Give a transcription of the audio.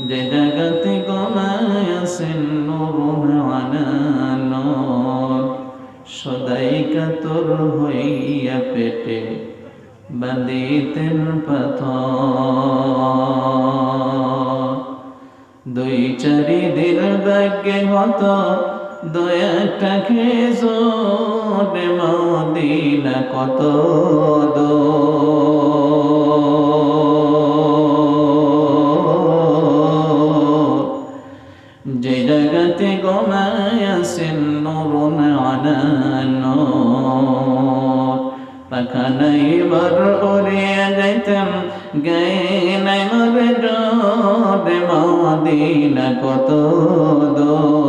যে জগতে ঘুমায় আছেন নূর আলা নূর, সদাই কাতর হইয়া পেটে বাঁধিতেন পাথর। দুই চারি দিন ভাগ্যে হতো দয়াটা খেজুর, মদিনা কত দূর। যে জায়গাতে ঘুমায় আছেন নূরুন আলা নূর, পাখানাই বার উড়িয়া যাইতেন গায়ে নাই মরে ডোর, মদিনা কত দূর।